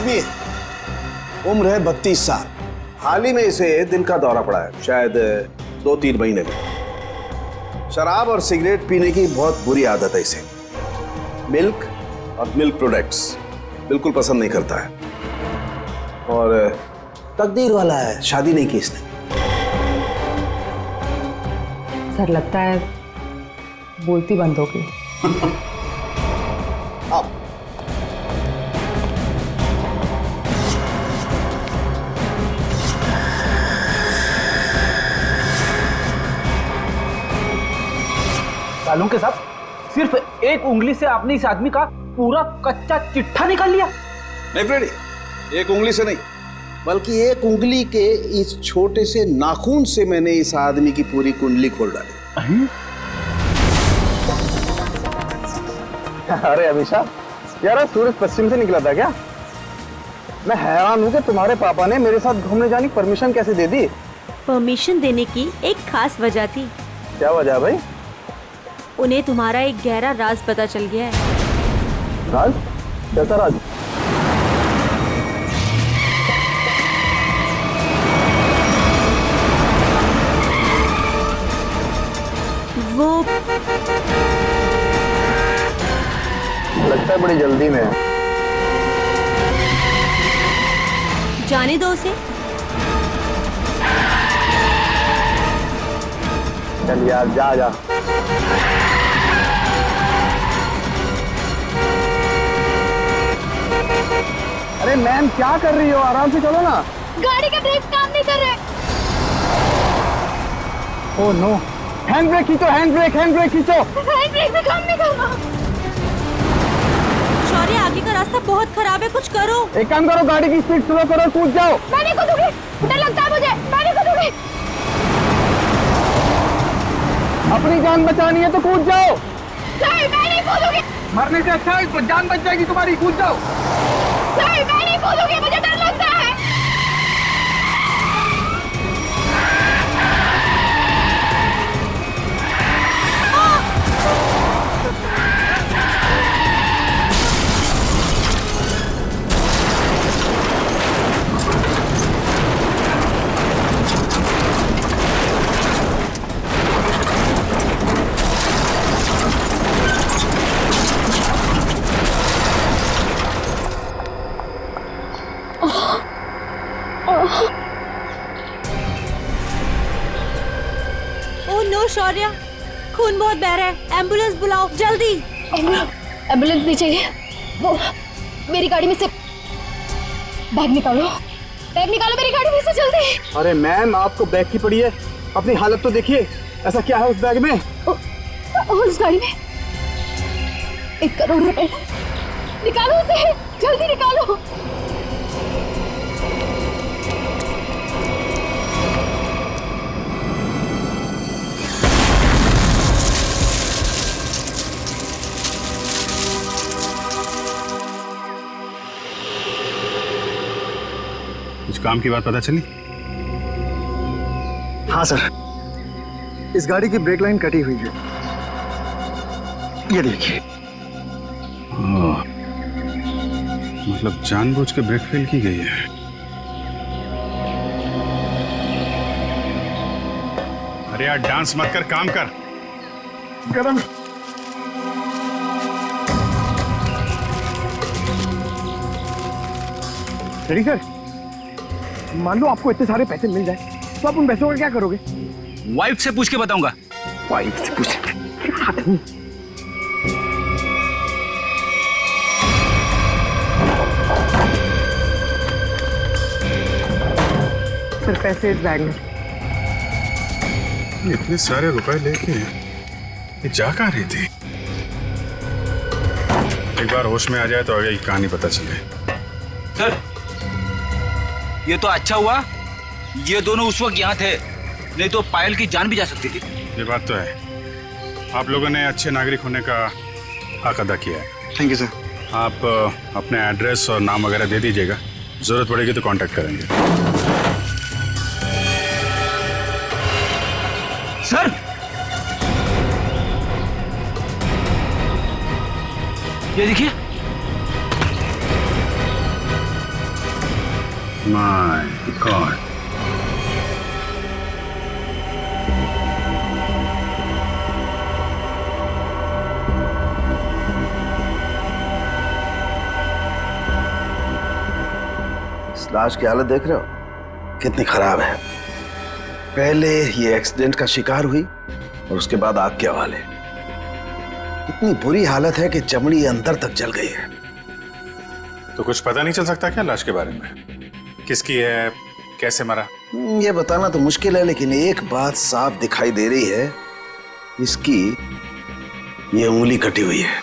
आदमी है, उम्र है 32 साल। हाल ही में इसे दिल का दौरा पड़ा है, शायद 2-3 महीने में। शराब और सिगरेट पीने की बहुत बुरी आदत है इसे। मिल्क और मिल्क प्रोडक्ट्स बिल्कुल पसंद नहीं करता है, और तकदीर वाला है, शादी नहीं की इसने। सर लगता है बोलती बंद हो गई। अब सालों के साथ सिर्फ एक उंगली से आपने इस आदमी का पूरा कच्चा चिट्ठा निकाल लिया। नहीं फ्रेडी, एक उंगली से नहीं, बल्कि एक उंगली के इस छोटे से नाखून से मैंने इस आदमी की पूरी कुंडली खोल डाली। अरे अभिषा, यार सूरज पश्चिम से निकला था क्या? मैं हैरान हूँ कि तुम्हारे पापा ने मेरे साथ घूमने जाने की परमिशन कैसे दे दी? परमिशन देने की एक खास वजह थी। क्या वजह भाई? उन्हें तुम्हारा एक गहरा राज पता चल गया है। राज? कैसा राज? वो लगता है बड़ी जल्दी में है। जाने दो उसे। चल यार, जा जा। अरे मैम, क्या कर रही हो? आराम से चलो ना। गाड़ी के ब्रेक्स काम नहीं कर रहे। ओह नो, हैंड ब्रेक खींचो, हैंड ब्रेक खींचो। हैंड ब्रेक भी काम नहीं कर रहा। शौर्य, आगे का रास्ता बहुत खराब है, कुछ करो। एक काम करो, गाड़ी की स्पीड स्लो करो, कूद जाओ। मैं नहीं कूदूंगी, डर लगता है मुझे, मैं नहीं कूदूंगी। अपनी जान बचानी है तो कूद जाओ। सर, मैं नहीं कूदूंगी। मरने से अच्छा है जान बच जाएगी तुम्हारी, कूद जाओ। सर, मैं नहीं कूदूंगी, मुझे डर लगता है। ओह नो शौर्य, खून बहुत बह रहा है, एम्बुलेंस बुलाओ जल्दी। एम्बुलेंस नहीं चाहिए। वो मेरी गाड़ी में से बैग निकालो, मेरी गाड़ी में से जल्दी। अरे मैम, आपको बैग की पड़ी है, अपनी हालत तो देखिए। ऐसा क्या है उस बैग में? उस गाड़ी में 1 करोड़ रुपए। निकालो उसे, जल्दी निकालो। कुछ काम की बात पता चली? हाँ सर, इस गाड़ी की ब्रेक लाइन कटी हुई है, ये देखिए। मतलब जानबूझ के ब्रेक फेल की गई है। अरे यार, डांस मत कर, काम कर। गरम। रेडी सर, मान लो आपको इतने सारे पैसे मिल जाए तो आप उन पैसों का क्या करोगे? वाइफ से पूछ के बताऊंगा। वाइफ से पूछ? सर, पैसे इस बैग में। इतने सारे रुपए लेके ये जा कहाँ रही थी? एक बार होश में आ जाए तो आगे की कहानी पता चले। सर, ये तो अच्छा हुआ ये दोनों उस वक्त यहाँ थे, नहीं तो पायल की जान भी जा सकती थी। ये बात तो है, आप लोगों ने अच्छे नागरिक होने का हक अदा किया है। Thank you sir. आप अपने एड्रेस और नाम वगैरह दे दीजिएगा, जरूरत पड़ेगी तो कांटेक्ट करेंगे। सर, ये देखिए, माय गॉड। इस लाश की हालत देख रहे हो कितनी खराब है। पहले ये एक्सीडेंट का शिकार हुई और उसके बाद आग के हवाले। इतनी बुरी हालत है कि चमड़ी अंदर तक जल गई है। तो कुछ पता नहीं चल सकता क्या लाश के बारे में? किसकी है, कैसे मरा? ये बताना तो मुश्किल है, लेकिन एक बात साफ दिखाई दे रही है, इसकी ये उंगली कटी हुई है।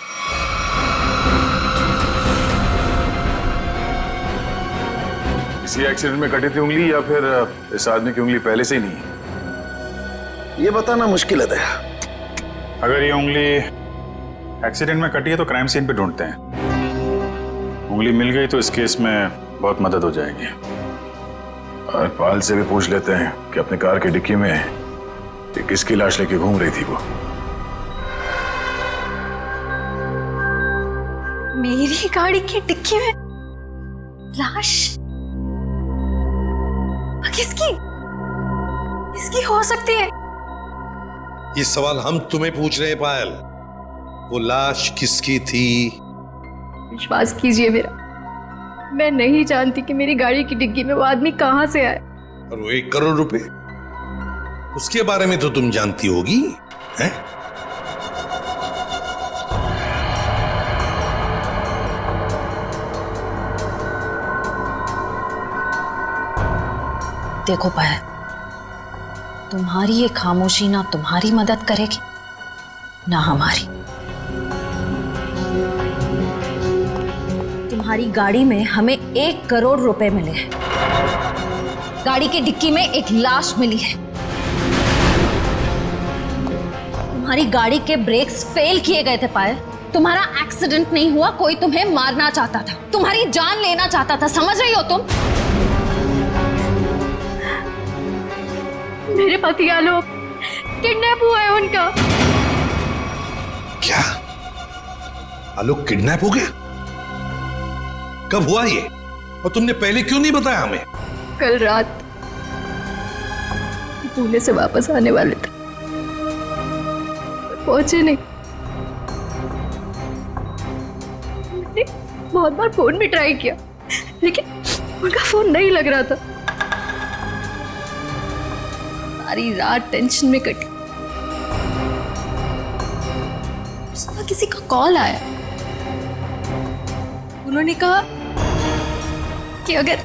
किसी एक्सीडेंट में कटी थी उंगली या फिर इस आदमी की उंगली पहले से ही नहीं है? ये बताना मुश्किल है दया। अगर ये उंगली एक्सीडेंट में कटी है तो क्राइम सीन पे ढूंढते हैं। उंगली मिल गई तो इस केस में बहुत मदद हो जाएगी। और पाल से भी पूछ लेते हैं कि अपने कार की डिक्की में ये किसकी लाश लेके घूम रही थी वो। मेरी गाड़ी की डिक्की में लाश? किसकी? किसकी हो सकती है? ये सवाल हम तुम्हें पूछ रहे हैं पायल। वो लाश किसकी थी? विश्वास कीजिए मेरा, मैं नहीं जानती कि मेरी गाड़ी की डिग्गी में वो आदमी कहां से आया। और वो 1 करोड़ रुपए, उसके बारे में तो तुम जानती होगी, हैं? देखो पायल, तुम्हारी ये खामोशी ना तुम्हारी मदद करेगी ना हमारी। तुम्हारी गाड़ी में हमें 1 करोड़ रुपए मिले हैं, गाड़ी की डिक्की में एक लाश मिली है। तुम्हारी गाड़ी के ब्रेक्स फेल किए गए थे पायल। तुम्हारा एक्सीडेंट नहीं हुआ, कोई तुम्हें मारना चाहता था, तुम्हारी जान लेना चाहता था, समझ रही हो तुम? मेरे पति आलोक किडनैप हुआ है उनका। क्या? आलोक किडनैप हो गया? कब हुआ ये? और तुमने पहले क्यों नहीं बताया हमें? कल रात पुणे से वापस आने वाले थे, पहुंचे नहीं। मैंने बहुत बार फोन भी ट्राई किया, लेकिन उनका फोन नहीं लग रहा था। सारी रात टेंशन में कटी। सुबह किसी का कॉल आया, उन्होंने कहा कि अगर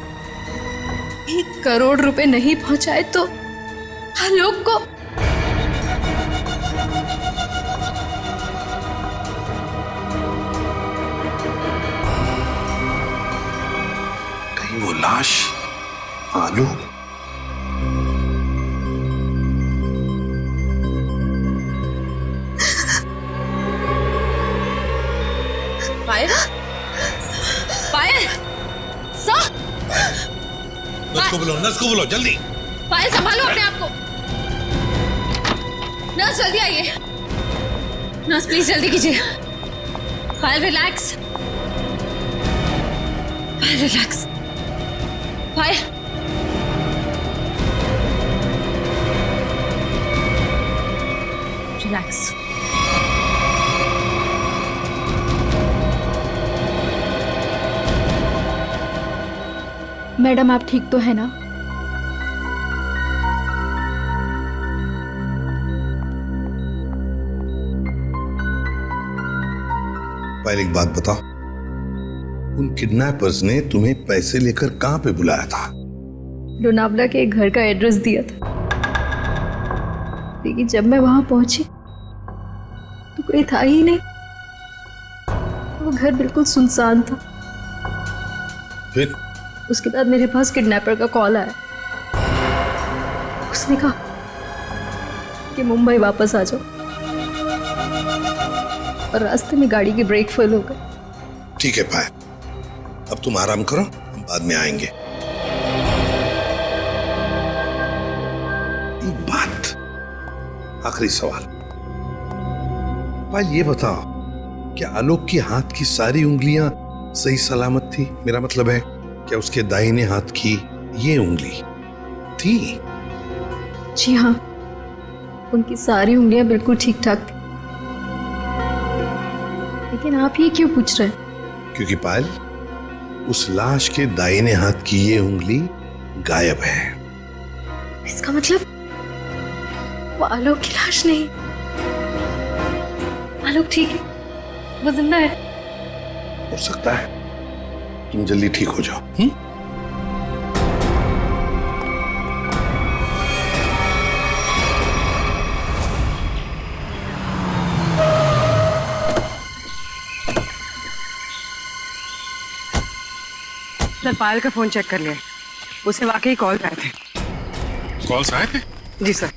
1 करोड़ रुपए नहीं पहुंचाए तो आलोक को कहीं वो लाश आलोक? पायल, पायल, सर, नर्स को बोलो जल्दी। पायल संभालो अपने आप को। नर्स जल्दी आइए। नर्स प्लीज जल्दी कीजिए। पायल रिलैक्स, पायल रिलैक्स, पायल। रिलैक्स। मैडम आप ठीक तो है ना? पहले एक बात बताओ, उन किडनैपर्स ने तुम्हें पैसे लेकर कहां पे बुलाया था? लोनावला के एक घर का एड्रेस दिया था, लेकिन जब मैं वहां पहुंची तो कोई था ही नहीं। वो घर बिल्कुल सुनसान था। फिर? उसके बाद मेरे पास किडनैपर का कॉल आया। उसने कहा कि मुंबई वापस आ जाओ, और रास्ते में गाड़ी की ब्रेक फेल हो गई। ठीक है पायल, अब तुम आराम करो, हम बाद में आएंगे। एक बात, आखिरी सवाल। पायल ये बताओ, क्या आलोक की हाथ की सारी उंगलियां सही सलामत थी? मेरा मतलब है क्या उसके दाहिने हाथ की ये उंगली थी? जी हाँ, उनकी सारी उंगलियां बिल्कुल ठीक ठाक थी। लेकिन आप ये क्यों पूछ रहे हैं? क्योंकि पायल, उस लाश के दाहिने हाथ की ये उंगली गायब है। इसका मतलब वो आलोक की लाश नहीं। आलोक ठीक है, वो जिंदा है। हो सकता है तुम जल्दी ठीक हो जाओ। सर, पायल का फोन चेक कर लिया, उसे वाकई कॉल आए थे। कॉल्स आए थे? जी सर।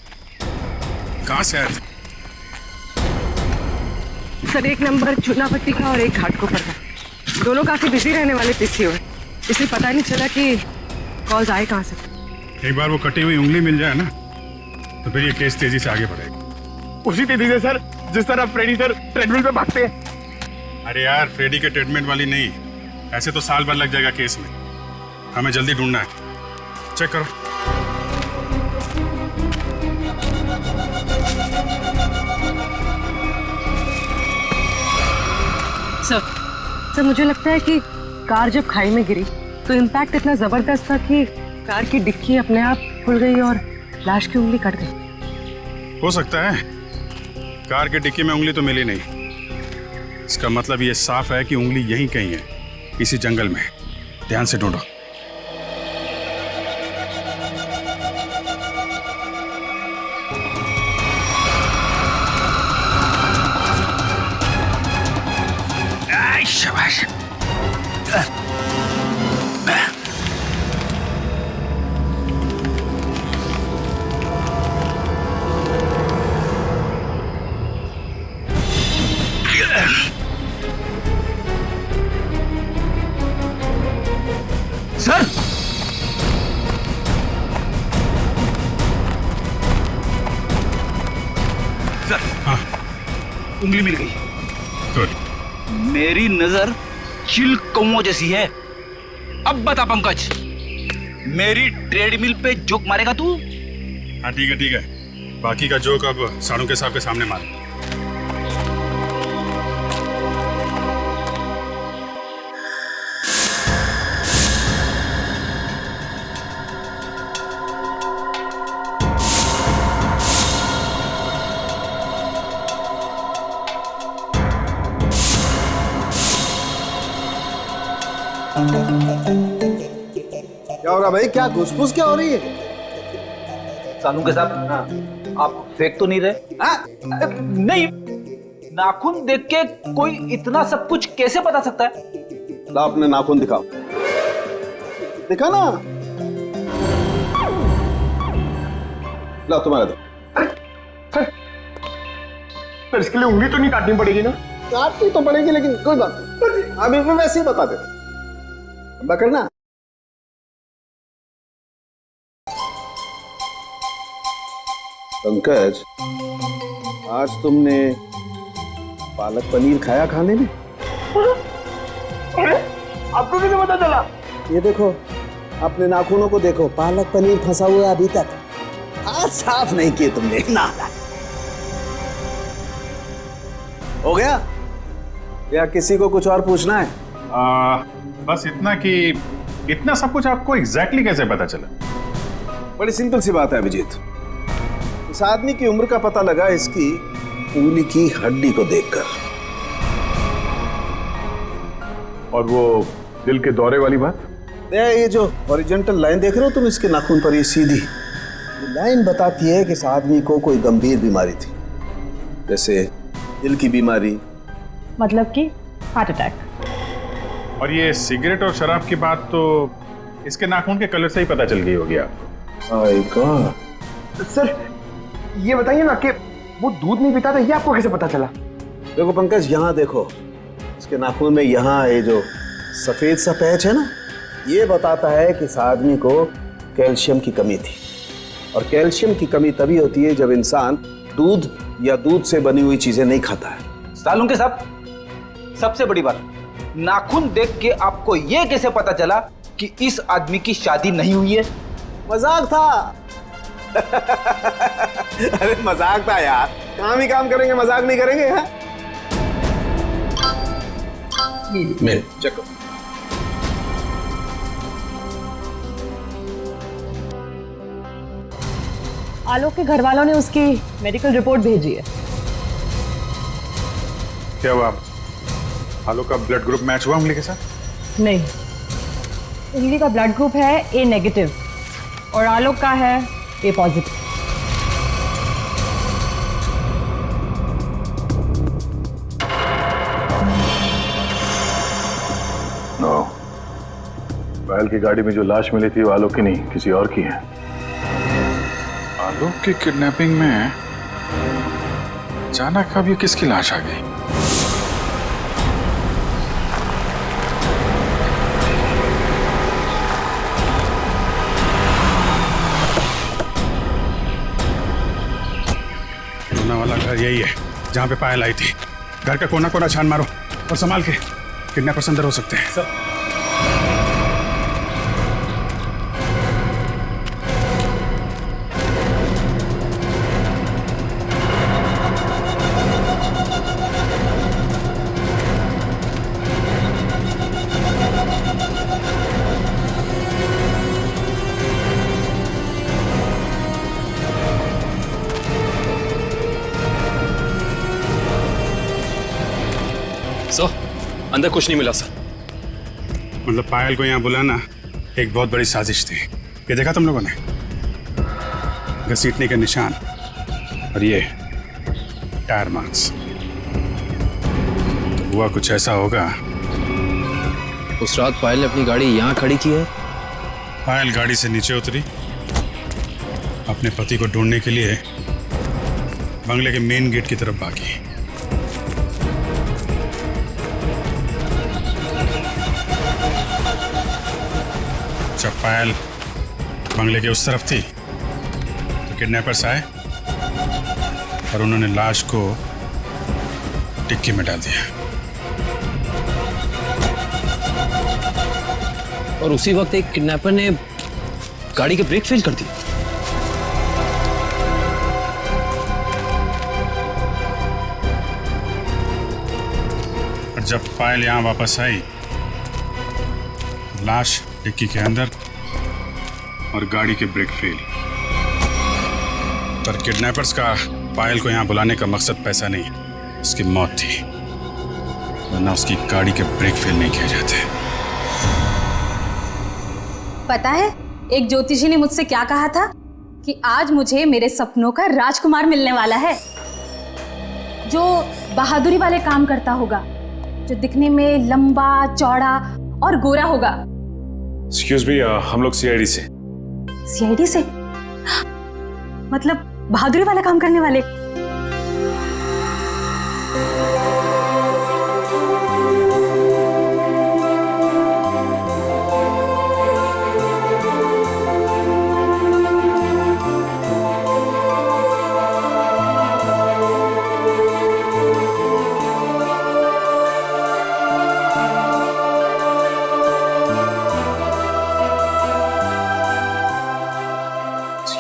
कहाँ से आए थे? सर, एक नंबर चुनापट्टी का और एक घाटकोपर का। दोनों काफी बिजी रहने वाले पीसीओ है, इसलिए पता नहीं चला कि कॉल्स आए कहाँ से। एक बार वो कटी हुई उंगली मिल जाए ना, तो फिर ये केस तेजी से आगे बढ़ेगा। उसी तेजी से सर जिस तरह फ्रेडी सर ट्रेडमिल पे भागते हैं। अरे यार, फ्रेडी के ट्रीटमेंट वाली नहीं, ऐसे तो साल भर लग जाएगा केस में। हमें जल्दी ढूंढना है। चेक करो। सर, मुझे लगता है कि कार जब खाई में गिरी तो इम्पैक्ट इतना जबरदस्त था कि कार की डिक्की अपने आप खुल गई और लाश की उंगली कट गई। हो सकता है। कार के डिक्की में उंगली तो मिली नहीं। इसका मतलब ये साफ है कि उंगली यहीं कहीं है, इसी जंगल में। ध्यान से ढूंढो। शाबाश। सर, सर, हाँ, उंगली मिल गई। गुड। मेरी नजर चिल कौओं जैसी है। अब बता पंकज, मेरी ट्रेडमिल पे जोक मारेगा तू? हाँ ठीक है, ठीक है। बाकी का जोक अब साड़ू के साहब के सामने मार। क्या हो रहा भाई? क्या घुसपुस क्या हो रही है? सानू के साथ आप फेंक तो नहीं रहे? नहीं, नाखून देख के कोई इतना सब कुछ कैसे बता सकता है? ला अपने नाखून दिखाओ। दिखा ना। ला तुम्हारा दो। सर इसके लिए उंगली तो नहीं काटनी पड़ेगी ना? काटनी तो पड़ेगी, लेकिन कोई बात नहीं, अभी मैं वैसे ही बता देता। करना पंकज, आज तुमने पालक पनीर खाया खाने में? अरे आपको कैसे पता चला? ये देखो, अपने नाखूनों को देखो, पालक पनीर फंसा हुआ है अभी तक। हाथ साफ नहीं किए तुमने ना। हो गया या किसी को कुछ और पूछना है? बस इतना कि इतना सब कुछ आपको एग्जैक्टली कैसे पता चला? बड़ी सिंपल सी बात है अभिजीत। इस आदमी की उम्र का पता लगा इसकी उंगली की हड्डी को देखकर। और वो दिल के दौरे वाली बात? ये जो हॉरिजॉन्टल लाइन देख रहे हो तुम इसके नाखून पर, ये सीधी लाइन बताती है कि इस आदमी को कोई गंभीर बीमारी थी, जैसे दिल की बीमारी, मतलब कि हार्ट अटैक। और ये सिगरेट और शराब की बात तो इसके नाखून के कलर से ही पता चल गई होगी आपको। सर ये बताइए ना कि वो दूध नहीं पीता था, ये आपको कैसे पता चला? देखो पंकज, यहाँ देखो, इसके नाखून में यहाँ ये जो सफेद सा पैच है ना, ये बताता है कि इस आदमी को कैल्शियम की कमी थी। और कैल्शियम की कमी तभी होती है जब इंसान दूध या दूध से बनी हुई चीजें नहीं खाता है। सालू के साहब, सबसे बड़ी बात, नाखून देख के आपको यह कैसे पता चला कि इस आदमी की शादी नहीं हुई है? मजाक था। अरे मजाक था यार, काम ही काम करेंगे, मजाक नहीं करेंगे। हाँ? मैं चेक करो। आलोक के घर वालों ने उसकी मेडिकल रिपोर्ट भेजी है। क्या हुआ? आलोक का ब्लड ग्रुप मैच हुआ उंगली के साथ? नहीं, उंगली का ब्लड ग्रुप है ए नेगेटिव और आलोक का है ए पॉजिटिव। नो, पायल की गाड़ी में जो लाश मिली थी वो आलोक की नहीं, किसी और की है। आलोक की किडनैपिंग में अचानक अब ये किसकी लाश आ गई? रोना वाला घर यही है जहां पे पायल आई थी। घर का कोना कोना छान मारो और संभाल के, किडनैपर्स अंदर हो सकते हैं। अंदर कुछ नहीं मिला सर। मतलब पायल को यहाँ बुलाना एक बहुत बड़ी साजिश थी। ये देखा तुम लोगों ने? घसीटने के निशान और ये टायर मार्क्स। तो हुआ कुछ ऐसा होगा। उस रात पायल ने अपनी गाड़ी यहाँ खड़ी की है। पायल गाड़ी से नीचे उतरी, अपने पति को ढूंढने के लिए बंगले के मेन गेट की तरफ भागी। जब पायल बंगले के उस तरफ थी तो किडनैपर्स आए और उन्होंने लाश को टिक्की में डाल दिया। और उसी वक्त एक किडनैपर ने गाड़ी के ब्रेक फेल कर दिए। और जब पायल यहां वापस आई, लाश डिक्की के अंदर और गाड़ी के ब्रेक फेल। पर किडनैपर्स का पायल को यहां बुलाने का मकसद पैसा नहीं, उसकी मौत थी, वरना उसकी गाड़ी के ब्रेक फेल नहीं किए जाते। पता है एक ज्योतिषी ने मुझसे क्या कहा था कि आज मुझे मेरे सपनों का राजकुमार मिलने वाला है, जो बहादुरी वाले काम करता होगा, जो दिखने में लंबा चौड़ा और गोरा होगा। एक्सक्यूज मी, हम लोग सीआईडी से। सीआईडी से? मतलब बहादुरी वाला काम करने वाले?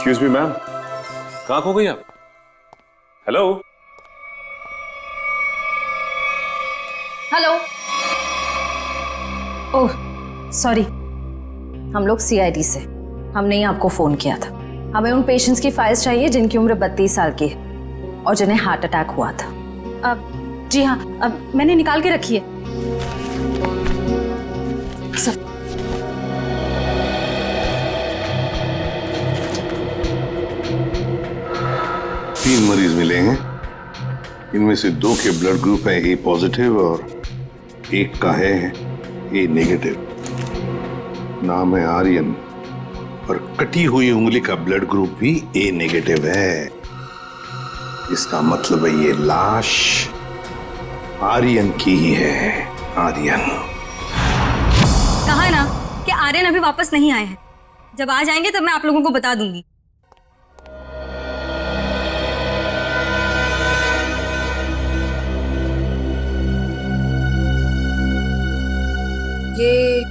एक्सक्यूज मी मैम, कहाँ खो गई आप? Hello hello. ओह सॉरी, हम लोग सीआईडी से। हमने ही आपको फोन किया था। हमें उन पेशेंट्स की फाइल्स चाहिए जिनकी उम्र 32 साल की है और जिन्हें हार्ट अटैक हुआ था। जी हाँ, अब मैंने निकाल के रखी है सब। 3 मरीज मिलेंगे, इनमें से 2 के ब्लड ग्रुप है ए पॉजिटिव और एक का है ए नेगेटिव। नाम है आर्यन और कटी हुई उंगली का ब्लड ग्रुप भी ए नेगेटिव है। इसका मतलब है ये लाश आर्यन की ही है। आर्यन कहा ना कि आर्यन अभी वापस नहीं आए हैं। जब आ जाएंगे तब मैं आप लोगों को बता दूंगी। ये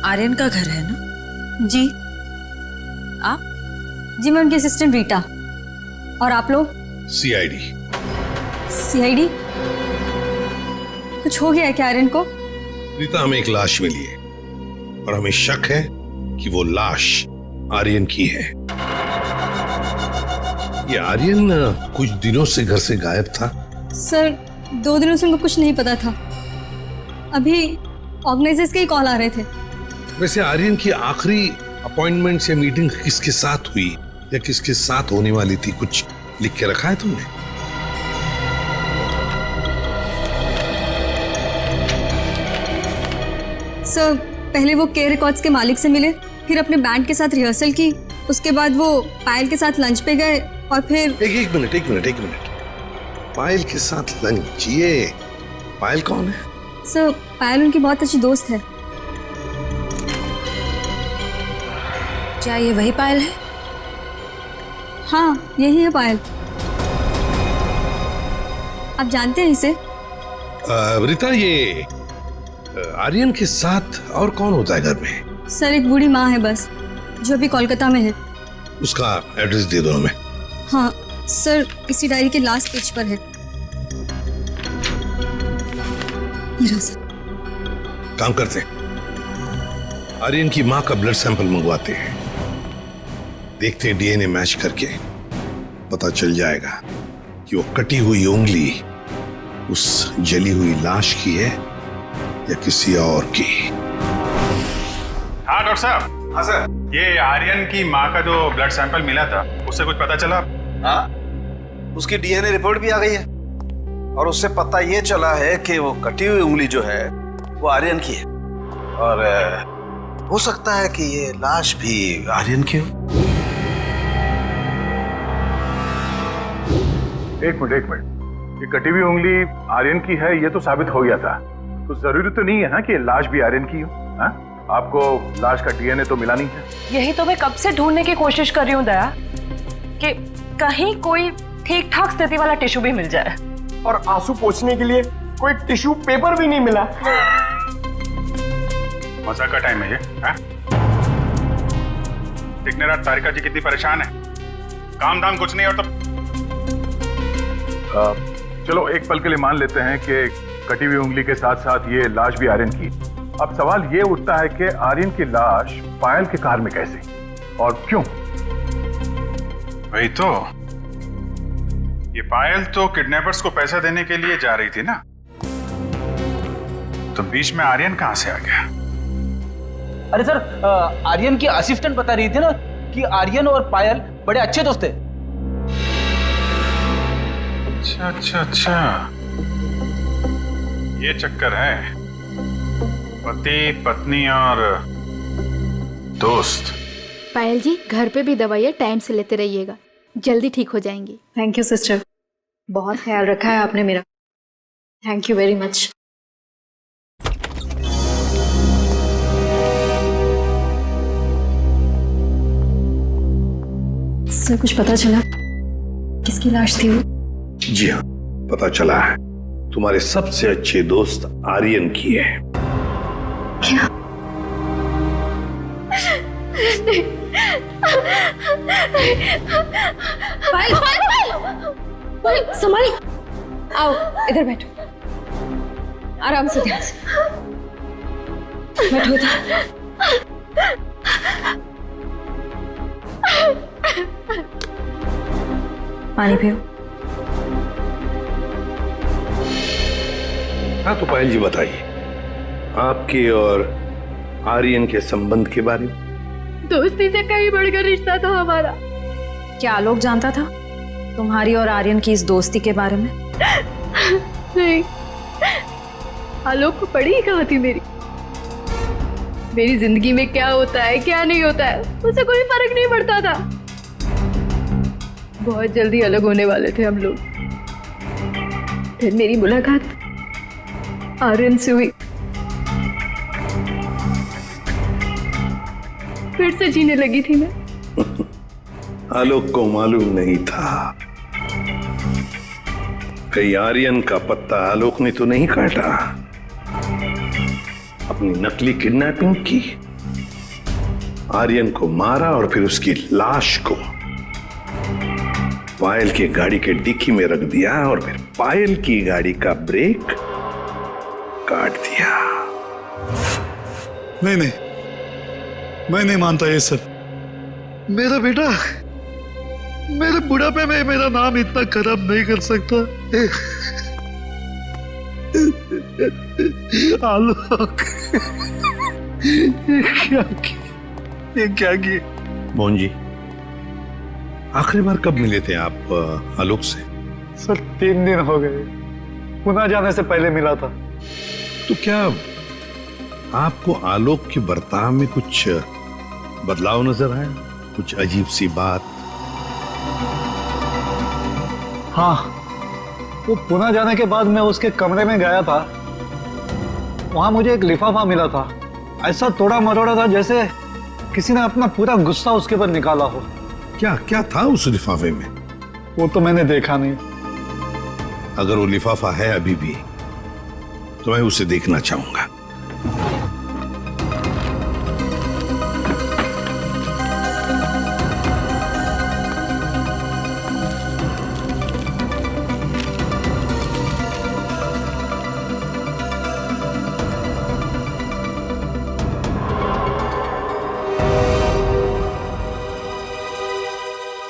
आर्यन का घर है ना? जी आप? जी मैं उनकी असिस्टेंट रीटा। और आप लोग? सीआईडी। सीआईडी? कुछ हो गया है क्या आर्यन को? रीता, हमें एक लाश मिली है और हमें शक है कि वो लाश आर्यन की है। ये आर्यन कुछ दिनों से घर से गायब था। सर 2 दिनों से उनको कुछ नहीं पता था। अभी ऑर्गेनाइजर्स के ही कॉल आ रहे थे। वैसे आर्यन की आखिरी अपॉइंटमेंट या मीटिंग किसके साथ हुई या किसके साथ होने वाली थी, कुछ लिख के रखा है तुमने? सर पहले वो के रिकॉर्ड्स के मालिक से मिले, फिर अपने बैंड के साथ रिहर्सल की, उसके बाद वो पायल के साथ लंच पे गए और फिर एक मिनट। पायल के साथ लंच? ये पायल कौन है? सर पायल उनकी बहुत अच्छी दोस्त है। क्या ये वही पायल है? हाँ यही है पायल। आप जानते हैं इसे? रीता, ये आर्यन के साथ और कौन होता है घर में? सर एक बूढ़ी माँ है बस, जो अभी कोलकाता में है। उसका एड्रेस दे दो हमें। हाँ सर इसी डायरी के लास्ट पेज पर है। ये रहा सर। काम करते हैं, आर्यन की माँ का ब्लड सैंपल मंगवाते हैं, देखते हैं डीएनए मैच करके पता चल जाएगा कि वो कटी हुई उंगली उस जली हुई लाश की है या किसी और की। हाँ डॉक्टर साहब। हाँ सर। ये आर्यन की माँ का जो ब्लड सैंपल मिला था, उससे कुछ पता चला? हाँ, उसकी डीएनए रिपोर्ट भी आ गई है और उससे पता ये चला है कि वो कटी हुई उंगली जो है वो आर्यन की है और हो सकता है कि ये लाश भी आर्यन की हो। एक मिनट, ये कटी हुई उंगली आर्यन की है ये तो साबित हो गया था, तो जरूरी तो नहीं है ना कि लाश भी आर्यन की हो। हाँ? आपको लाश का डीएनए तो मिला नहीं है। यही तो मैं कब से ढूंढने की कोशिश कर रही हूँ दया, कि कहीं कोई ठीक ठाक स्थिति वाला टिश्यू भी मिल जाए। और आंसू पोंछने के लिए कोई टिश्यू पेपर भी नहीं मिला। मजाक का टाइम है ये? दिखने रात तारिका जी कितनी परेशान है, काम धाम कुछ नहीं और तो चलो एक पल के लिए मान लेते हैं कि कटी हुई उंगली के साथ साथ ये लाश भी आर्यन की। अब सवाल ये उठता है कि आर्यन की लाश पायल के कार में कैसे और क्यों? वही तो, ये पायल तो किडनैपर्स को पैसा देने के लिए जा रही थी ना, तो बीच में आर्यन कहां से आ गया? अरे सर, आर्यन की असिस्टेंट बता रही थी ना कि आर्यन और पायल बड़े अच्छे दोस्त थे। अच्छा, ये चक्कर है, पति पत्नी और दोस्त। पायल जी घर पे भी दवाइयाँ टाइम से लेते रहिएगा, जल्दी ठीक हो जाएंगी। थैंक यू सिस्टर, बहुत ख्याल रखा है आपने मेरा। Thank you very much. Sir कुछ पता चला किसकी लाश थी वो? जी हाँ, पता चला है, तुम्हारे सबसे अच्छे दोस्त आर्यन की है। क्या? पायल संभालो। आओ इधर बैठो, आराम से, ध्यान से बैठो इधर। पानी पियो। हाँ तो पायल जी बताइए, आपके और आर्यन के संबंध के बारे में। दोस्ती से कहीं बढ़कर रिश्ता था हमारा। क्या आलोक जानता था तुम्हारी और आर्यन की इस दोस्ती के बारे में? नहीं, आलोक को पड़ी ही कहाँ थी मेरी जिंदगी में क्या होता है क्या नहीं होता है उसे कोई फर्क नहीं पड़ता था। बहुत जल्दी अलग होने वाले थे हम लोग। फिर मेरी मुलाकात आर्यन से हुई, फिर से जीने लगी थी मैं। आलोक को मालूम नहीं था कहीं आर्यन का पत्ता आलोक ने तो नहीं काटा, अपनी नकली किडनैपिंग की आर्यन को मारा और फिर उसकी लाश को पायल की गाड़ी के डिक्की में रख दिया और फिर पायल की गाड़ी का ब्रेक काट दिया। नहीं नहीं, मैं नहीं मानता ये सब। मेरा बेटा मेरे बुढ़ापे में मेरा नाम इतना खराब नहीं कर सकता। आलोक, ये क्या किए? मोहन जी, आखिरी बार कब मिले थे आप आलोक से? सर 3 दिन हो गए, पुणे जाने से पहले मिला था। तो क्या आपको आलोक के बर्ताव में कुछ बदलाव नजर आया? कुछ अजीब सी बात? हाँ, वो पुणे जाने के बाद मैं उसके कमरे में गया था। वहां मुझे एक लिफाफा मिला था, ऐसा तोड़ा मरोड़ा था जैसे किसी ने अपना पूरा गुस्सा उसके ऊपर निकाला हो। क्या क्या था उस लिफाफे में? वो तो मैंने देखा नहीं। अगर वो लिफाफा है अभी भी तो मैं उसे देखना चाहूंगा।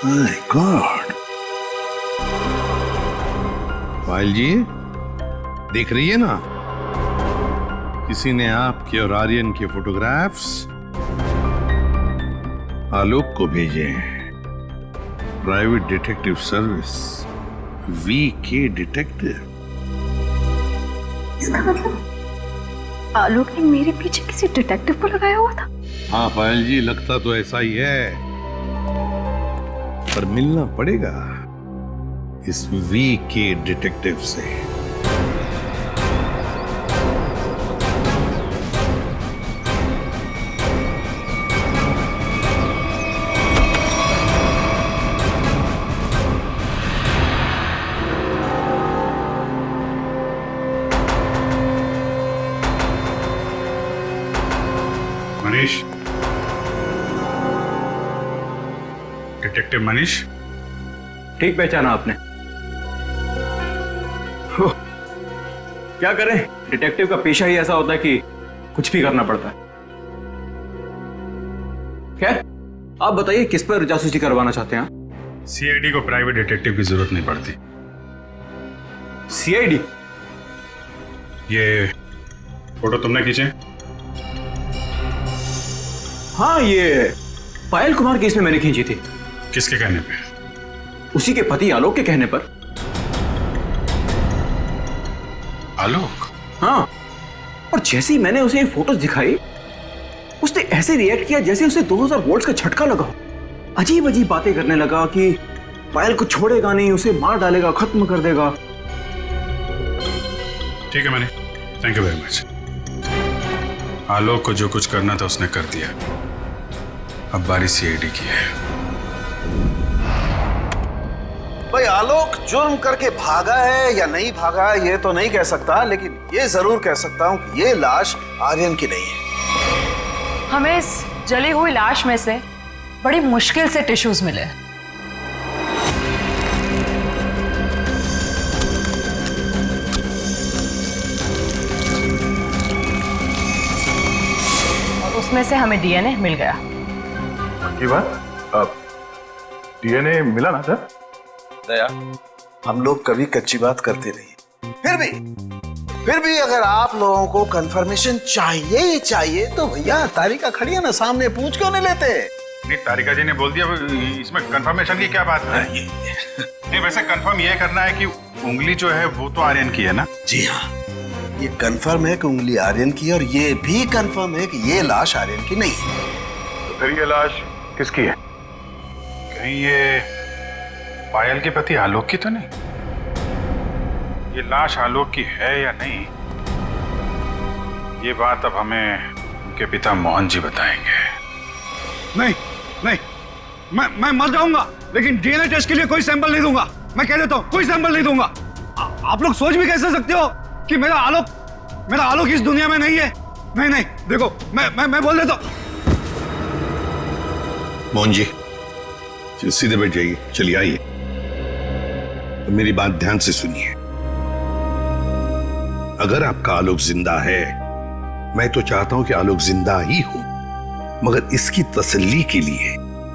My God! पायल जी, देख रही है ना, किसी ने आपके और आर्यन के फोटोग्राफ्स आलोक को भेजे हैं। Private detective service, VK detective. इसका मतलब आलोक ने मेरे पीछे किसी डिटेक्टिव को लगाया हुआ था। हाँ पायल जी, लगता तो ऐसा ही है, पर मिलना पड़ेगा इस VK डिटेक्टिव से। मनीष, डिटेक्टिव मनीष। ठीक पहचाना आपने। क्या करें, डिटेक्टिव का पेशा ही ऐसा होता है कि कुछ भी करना पड़ता है। खैर, आप बताइए किस पर जासूसी करवाना चाहते हैं? CID को प्राइवेट डिटेक्टिव की जरूरत नहीं पड़ती। CID? ये फोटो तुमने खींचे? हाँ, ये पायल कुमार केस में मैंने खींची थी। किसके कहने पे? उसी के पति आलोक के कहने पर। आलोक? हाँ, और जैसे ही मैंने उसे ये फोटोज दिखाई, उसने ऐसे रिएक्ट किया जैसे उसे 2000 वोल्ट्स का झटका लगा। अजीब अजीब बातें करने लगा कि पायल को छोड़ेगा नहीं, उसे मार डालेगा, खत्म कर देगा। ठीक है मैंने, थैंक यू वेरी मच। आलोक को जो कुछ करना था उसने कर दिया, अब बारी CID की है। भाई आलोक जुर्म करके भागा है या नहीं भागा ये तो नहीं कह सकता, लेकिन ये जरूर कह सकता हूं कि ये लाश आर्यन की नहीं है। हमें इस जली हुई लाश में से बड़ी मुश्किल से टिश्यूज मिले। और उसमें से हमें DNA मिल गया। की बात? अब DNA मिला ना सर? दया, हम लोग कभी कच्ची बात करते नहीं। फिर भी अगर आप लोगों को कंफर्मेशन चाहिए तो भैया तारिका खड़ी है ना सामने, पूछ क्यों नहीं लेते? नहीं, तारिका जी ने बोल दिया, इसमें कंफर्मेशन की क्या बात है? नहीं, वैसे कंफर्म ये करना है कि उंगली जो है वो तो आर्यन की है ना? जी हाँ, ये कंफर्म है कि उंगली आर्यन की, और ये भी कंफर्म है कि ये लाश आर्यन की नहीं है। तो फिर ये लाश किसकी है? कहीं ये पायल के पति आलोक की तो नहीं? ये लाश आलोक की है या नहीं, ये बात अब हमें उनके पिता मोहन जी बताएंगे। नहीं नहीं, मैं मर जाऊंगा, लेकिन DNA टेस्ट के लिए कोई सैंपल नहीं दूंगा। मैं कह देता हूं, कोई सैंपल नहीं दूंगा। आप लोग सोच भी कैसे सकते हो कि मेरा आलोक इस दुनिया में नहीं है? नहीं नहीं, देखो मैं बोल देता हूं। मोहन जी सीधे बैठ जाइए, चलिए आइए। तो मेरी बात ध्यान से सुनिए। अगर आपका आलोक जिंदा है, मैं तो चाहता हूं कि आलोक जिंदा ही हो, मगर इसकी तसल्ली के लिए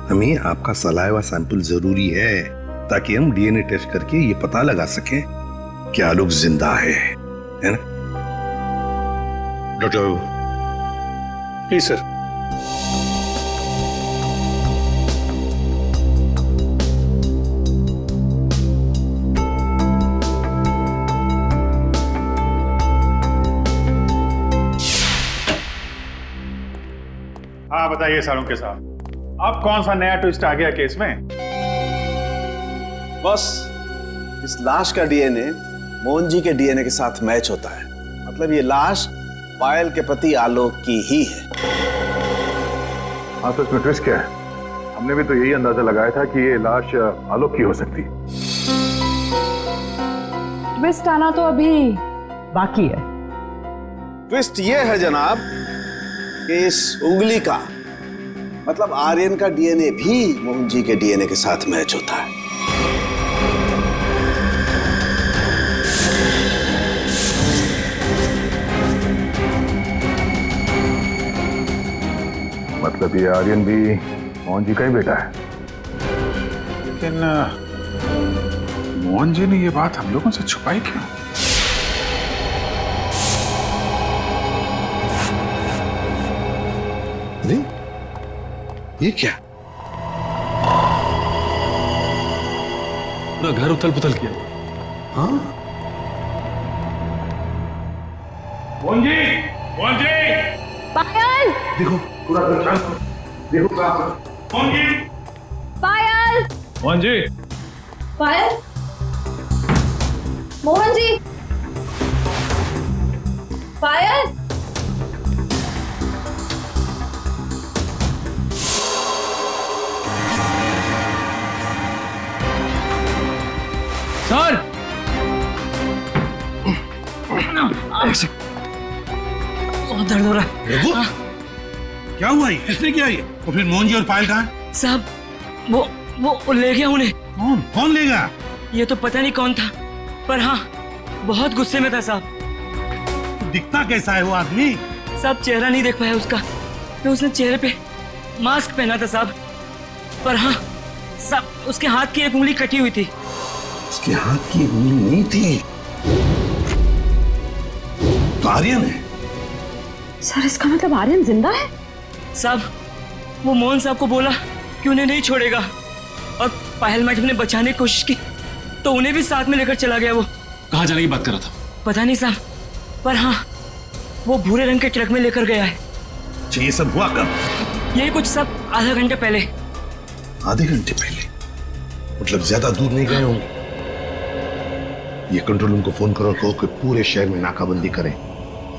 हमें आपका सलाइवा सैंपल जरूरी है, ताकि हम डीएनए टेस्ट करके ये पता लगा सकें कि आलोक जिंदा है ना? Doctor please sir. हाँ बताइए सालुंके साहब, अब कौन सा नया ट्विस्ट आ गया केस में? बस इस लाश का डीएनए मोहन जी के डीएनए के साथ मैच होता है। मतलब ये लाश पायल के पति आलोक की ही है। हाँ तो इसमें ट्विस्ट क्या है? हमने भी तो यही अंदाजा लगाया था कि ये लाश आलोक की हो सकती है। ट्विस्ट आना तो अभी बाकी है। ट्विस्ट ये है जनाब कि इस उंगली का मतलब आर्यन का डीएनए भी मोहन जी के डीएनए के साथ मैच होता है। मतलब ये आर्यन भी मोहन जी का ही बेटा है। लेकिन मोहन जी ने ये बात हम लोगों से छुपाई क्यों? ये क्या? पूरा घर उथल पुथल किया। हाँ? मोहन जी, मोहन जी, पायल, देखो पूरा घर शांत हो। देखो मोहन जी, पायल, मोहन जी, पायल, मोहन जी, पायल। सर बहुत दर्द हो रहा है। रघु, क्या हुआ? किसने किया ये? और फिर मोहन जी और पायल कहाँ? साहब वो ले गया उन्हें। कौन लेगा? ये तो पता नहीं कौन था, पर हाँ बहुत गुस्से में था साहब। दिखता कैसा है वो आदमी? साहब चेहरा नहीं देख पाया उसका, तो उसने चेहरे पे मास्क पहना था साहब। पर हाँ साहब उसके हाथ की एक उंगली कटी हुई थी। उसके हाथ की उंगली नहीं थी तो आर्यन है। सर इसका मतलब आर्यन जिंदा है? साहब वो मोहन साहब को बोला कि उन्हें नहीं छोड़ेगा, और पायल मैडम ने बचाने की कोशिश की तो उन्हें भी साथ में लेकर चला गया। वो कहाँ जाने की बात कर रहा था? पता नहीं साहब, पर हाँ वो भूरे रंग के ट्रक में लेकर गया है। अच्छा ये सब हुआ कब? यही कुछ सब आधा घंटे पहले। आधे घंटे पहले? मतलब ज्यादा दूर नहीं गए होंगे। ये कंट्रोल रूम को फोन करो, कहो कि पूरे शहर में नाकाबंदी करें।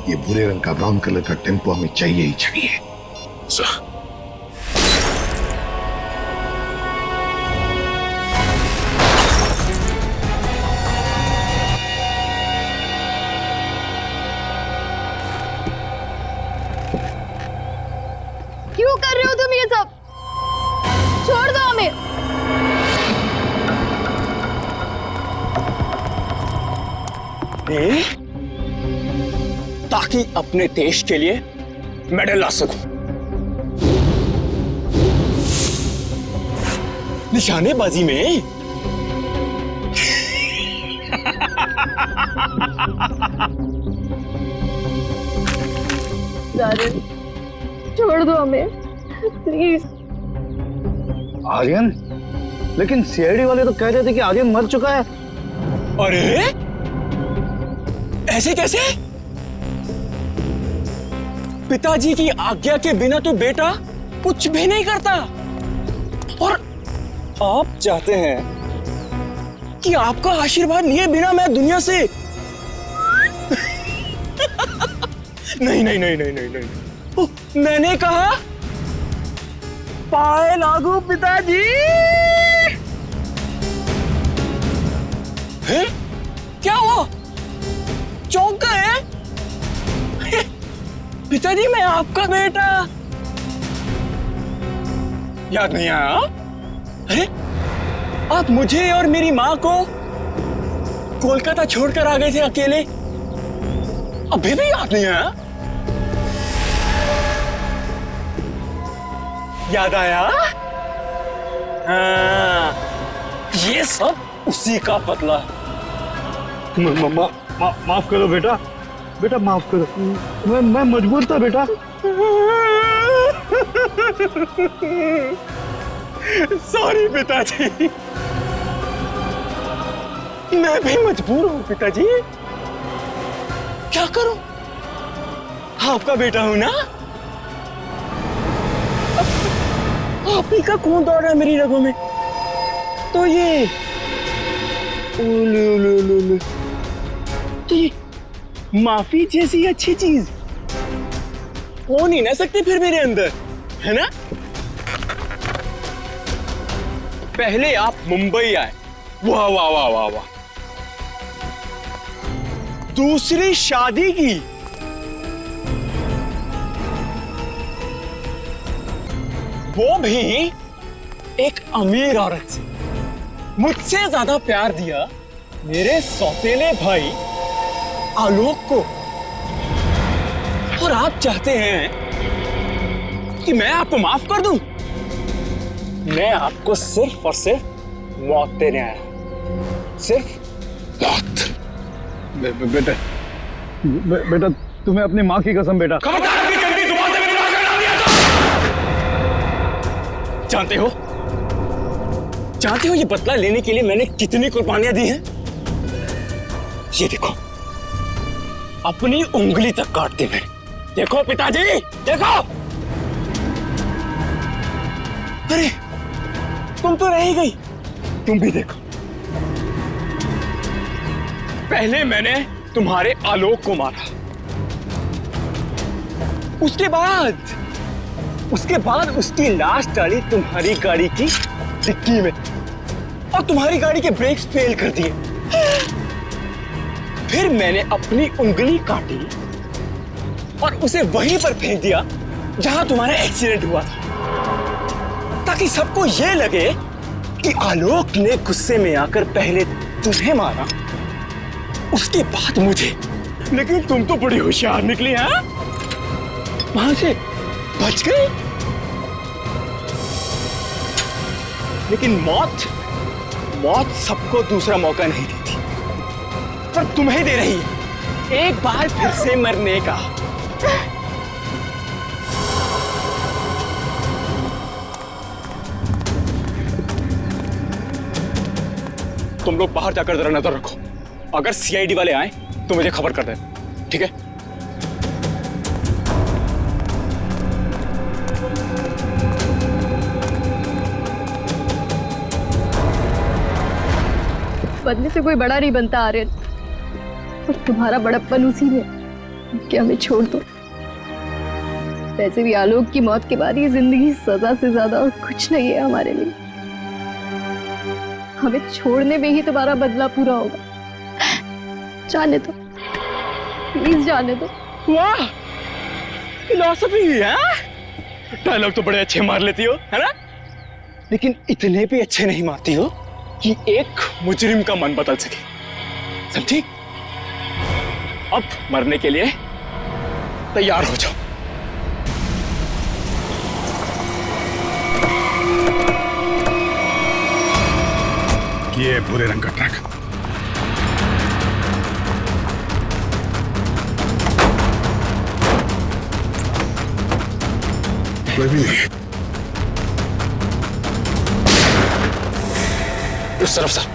ये भूरे रंग का ब्राउन कलर का टेम्पो हमें चाहिए ही चाहिए। क्यों कर रहे हो तुम ये सब? छोड़ दो हमें। ताकि अपने देश के लिए मेडल ला सकूं। निशानेबाजी में छोड़ दो हमें प्लीज। आर्यन? लेकिन सीआईडी वाले तो कह रहे थे कि आर्यन मर चुका है। अरे ऐसे कैसे? पिताजी की आज्ञा के बिना तो बेटा कुछ भी नहीं करता, और आप चाहते हैं कि आपका आशीर्वाद लिए बिना मैं दुनिया से नहीं नहीं नहीं नहीं नहीं नहीं, मैंने कहा पाए लागू पिताजी। है? क्या हुआ? चौंक गए? पिताजी मैं आपका बेटा। याद नहीं आया? अरे आप मुझे और मेरी माँ को कोलकाता छोड़कर आ गए थे अकेले, अभी भी याद नहीं आया? याद आया? हाँ, ये सब उसी का बदला है। माफ करो बेटा, बेटा माफ करो, मैं मजबूर था बेटा। सॉरी पिताजी, मैं भी मजबूर हूँ पिताजी, क्या करूं, आपका बेटा हूं ना। आप ही का खून दौड़ रहा है मेरी रगों में, तो ये तो ये माफी जैसी अच्छी चीज हो नहीं ना सकती फिर मेरे अंदर, है ना। पहले आप मुंबई आए, वाह वाह वाह वाह वाह, दूसरी शादी की, वो भी एक अमीर औरत से। मुझसे ज्यादा प्यार दिया मेरे सौतेले भाई आलोक को, और आप चाहते हैं कि मैं आपको माफ कर दूं? मैं आपको सिर्फ और सिर्फ मौत देने आया, सिर्फ मौत। बेटा बेटा, तुम्हें अपनी माँ की कसम बेटा। खबरदार अपनी गंदी जुबान से मेरी मां का नाम लिया तो। जानते हो ये बदला लेने के लिए मैंने कितनी कुर्बानियां दी हैं? ये देखो, अपनी उंगली तक काट दी मैंने। देखो पिताजी, देखो। अरे तुम तो रह ही गई, तुम भी देखो। पहले मैंने तुम्हारे आलोक को मारा, उसके बाद उसकी लाश डाली तुम्हारी गाड़ी की डिक्की में, और तुम्हारी गाड़ी के ब्रेक्स फेल कर दिए। फिर मैंने अपनी उंगली काटी और उसे वहीं पर फेंक दिया जहां तुम्हारा एक्सीडेंट हुआ था, ताकि सबको यह लगे कि आलोक ने गुस्से में आकर पहले तुम्हें मारा, उसके बाद मुझे। लेकिन तुम तो बड़ी होशियार निकली, हैं? वहां से बच गई। लेकिन मौत सबको दूसरा मौका नहीं देती, पर तुम्हें दे रही है एक बार फिर से मरने का। तुम लोग बाहर जाकर जरा नजर रखो, अगर सीआईडी वाले आए तो मुझे खबर कर देना, ठीक है? बदले से कोई बड़ा नहीं बनता आर्यन, और तुम्हारा बड़प्पन उसी में कि हमें छोड़ दो। वैसे भी आलोक की मौत के बाद ये जिंदगी सजा से ज्यादा और कुछ नहीं है हमारे लिए। हमें छोड़ने में ही तुम्हारा बदला पूरा होगा। जाने दो, प्लीज जाने दो। वाह, फिलॉसफी है। डायलॉग तो बड़े अच्छे मार लेती हो, है ना? लेकिन इतने भी अच्छे नहीं मारती हो कि एक मुजरिम का मन बदल सके, समझी? अब मरने के लिए तैयार हो जाओ। ये भूरे रंग का ट्रक कोई भी नहीं। उस तरफ sir.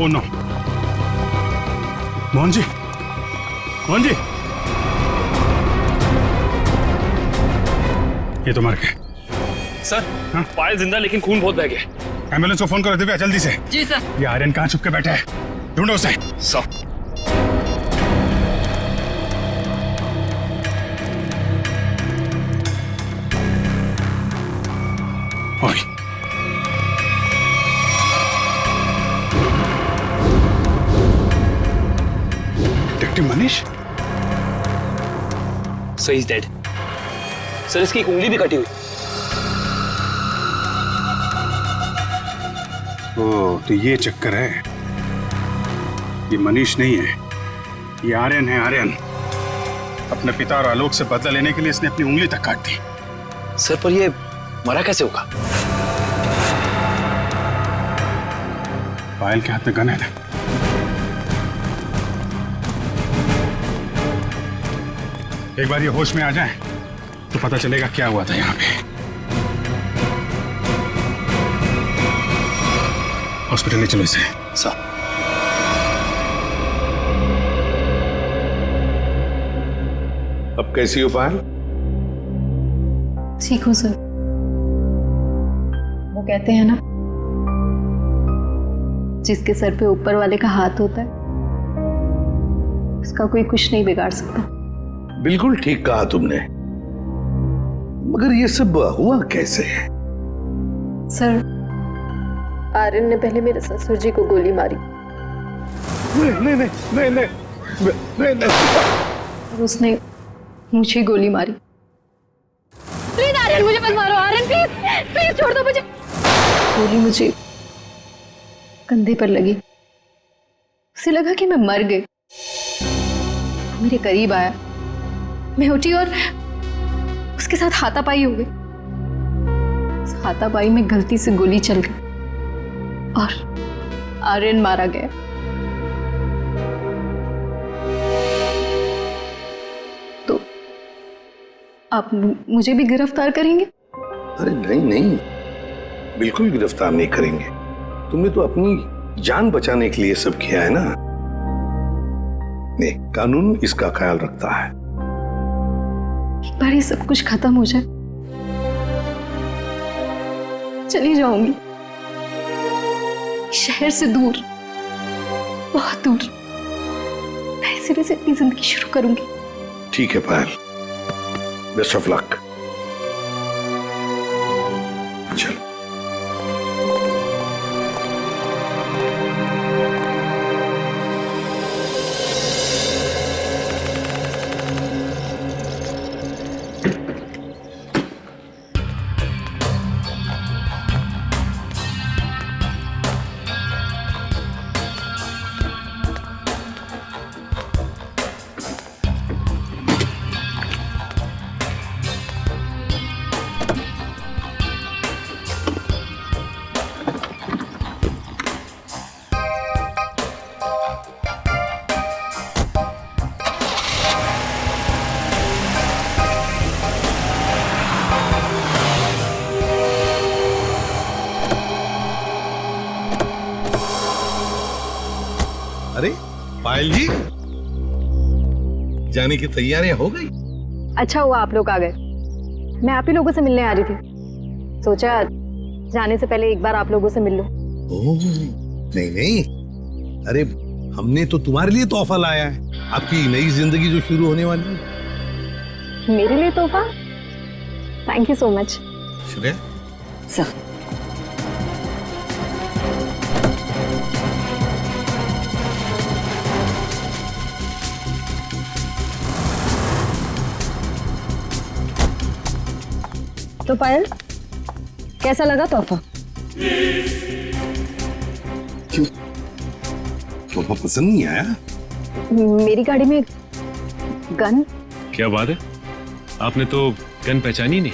Oh no, Mohan ji, Mohan ji, ये तो मर गए। सर, पायल जिंदा लेकिन खून बहुत बह गया। एम्बुलेंस को फोन करो दिव्या, जल्दी से। जी सर। ये आर्यन कहाँ छुप के बैठा है, ढूंढो उसे। Sir. Detective Manish? So he is dead. Sir, इसकी एक उंगली भी कटी हुई। ओ, तो ये चक्कर है। ये मनीष नहीं है, ये आर्यन है। आर्यन अपने पिता और आलोक से बदला लेने के लिए इसने अपनी उंगली तक काट दी। सर, पर ये मरा कैसे होगा? पायल के हाथ में गन है ना। एक बार ये होश में आ जाए तो पता चलेगा क्या हुआ था यहाँ पे। हॉस्पिटल ले चलो इसे। सर। अब कैसी हो पायल? ठीक हूँ सर। वो कहते हैं ना, जिसके सर पे ऊपर वाले का हाथ होता है उसका कोई कुछ नहीं बिगाड़ सकता। बिल्कुल ठीक कहा तुमने, मगर ये सब हुआ कैसे? सर, आर्यन ने पहले मेरे ससुर जी को गोली मारी। नहीं नहीं नहीं नहीं नहीं नहीं। और उसने मुझे गोली मारी। प्लीज आर्यन, मुझे मत मारो। आर्यन प्लीज प्लीज छोड़ दो मुझे। गोली मुझे कंधे पर लगी। उसे लगा कि मैं मर गई। मेरे करीब आया, मैं उठी और उसके साथ हाथापाई हो गई। उस हाथापाई में गलती से गोली चल गई और आर्यन मारा गया। तो आप मुझे भी गिरफ्तार करेंगे? अरे नहीं नहीं, बिल्कुल गिरफ्तार नहीं करेंगे। तुमने तो अपनी जान बचाने के लिए सब किया है ना। नहीं, कानून इसका ख्याल रखता है। एक बार ये सब कुछ खत्म हो जाए, चली जाऊंगी शहर से दूर, बहुत दूर। नए सिरे से अपनी जिंदगी शुरू करूंगी। ठीक है पायल, बेस्ट ऑफ लक। चल। अरे पायल जी, जाने की तैयारियां हो गई? अच्छा हुआ आप लोग आ गए। मैं आप ही लोगों से मिलने आ रही थी। सोचा जाने से पहले एक बार आप लोगों से मिल लूं। ओह, नहीं नहीं, अरे हमने तो तुम्हारे लिए तोहफा लाया है, आपकी नई जिंदगी जो शुरू होने वाली है। मेरे लिए तोहफा? Thank you so much. Shreya sir, तो पायल, कैसा लगा तोहफा? क्यों, तोहफा पसंद नहीं आया? मेरी गाड़ी में गन। क्या बात है, आपने तो गन पहचानी नहीं?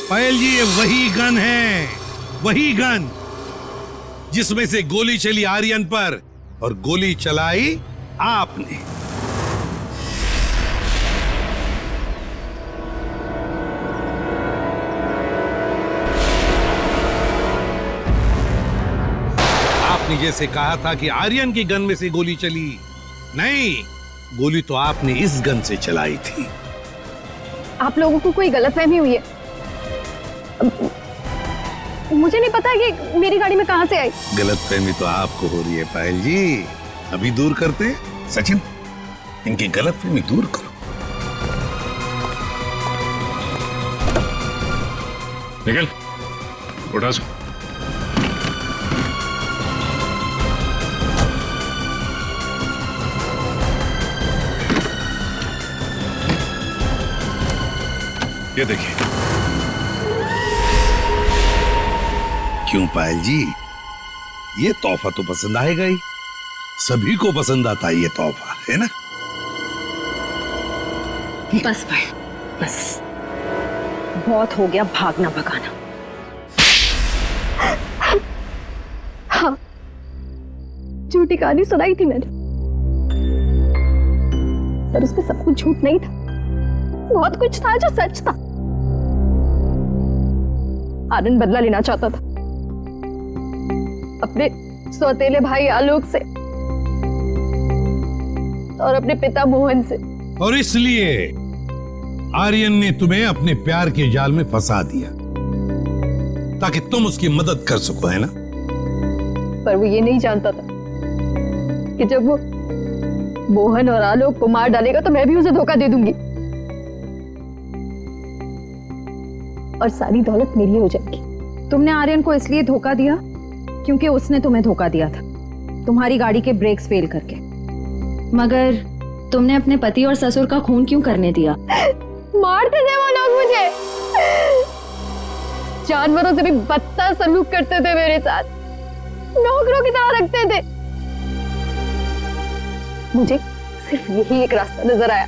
पायल जी, ये वही गन है, वही गन जिसमें से गोली चली आर्यन पर और गोली चलाई आपने। आपने आपने जैसे कहा था कि आर्यन की गन में से गोली चली, नहीं, गोली तो आपने इस गन से चलाई थी। आप लोगों को कोई गलतफहमी हुई है। मुझे नहीं पता कि मेरी गाड़ी में कहां से आई। गलतफहमी तो आपको हो रही है पायल जी, अभी दूर करते हैं। सचिन, इनकी गलतफहमी दूर करो। निकल, उठा सो। ये देखिए। क्यों पायल जी, ये तोहफा तो पसंद आएगा ही, सभी को पसंद आता है ये तोहफा, है ना? बस भाई, बस बहुत हो गया भागना भगाना। हाँ, झूठी कहानी सुनाई थी मैंने, पर उसमें सब कुछ झूठ नहीं था, बहुत कुछ था जो सच था। आनंद बदला लेना चाहता था अपने सौतेले भाई आलोक से और अपने पिता मोहन से, और इसलिए आर्यन ने तुम्हें अपने प्यार के जाल में फंसा दिया ताकि तुम उसकी मदद कर सको, है ना? पर वो ये नहीं जानता था कि जब वो मोहन और आलोक को मार डालेगा तो मैं भी उसे धोखा दे दूंगी और सारी दौलत मेरी हो जाएगी। तुमने आर्यन को इसलिए धोखा दिया क्योंकि उसने तुम्हें धोखा दिया था, तुम्हारी गाड़ी के ब्रेक्स फेल करके। मगर तुमने अपने पति और ससुर का खून क्यों करने दिया? मारते थे वो लोग मुझे, जानवरों से भी बदतर सलूक करते थे मेरे साथ, नौकरों की तरह रखते थे। मुझे सिर्फ यही एक रास्ता नजर आया,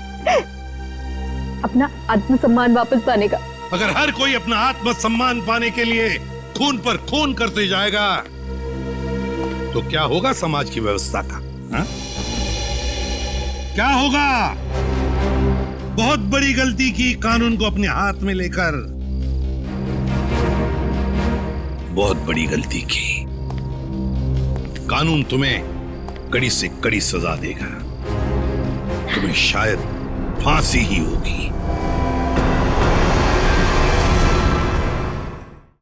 अपना आत्मसम्मान वापस पाने का। अगर हर कोई अपना आत्मसम्मान पाने के लिए खून पर खून करते जाएगा तो क्या होगा समाज की व्यवस्था का? हा? क्या होगा? बहुत बड़ी गलती की कानून को अपने हाथ में लेकर, बहुत बड़ी गलती की। कानून तुम्हें कड़ी से कड़ी सजा देगा, तुम्हें शायद फांसी ही होगी।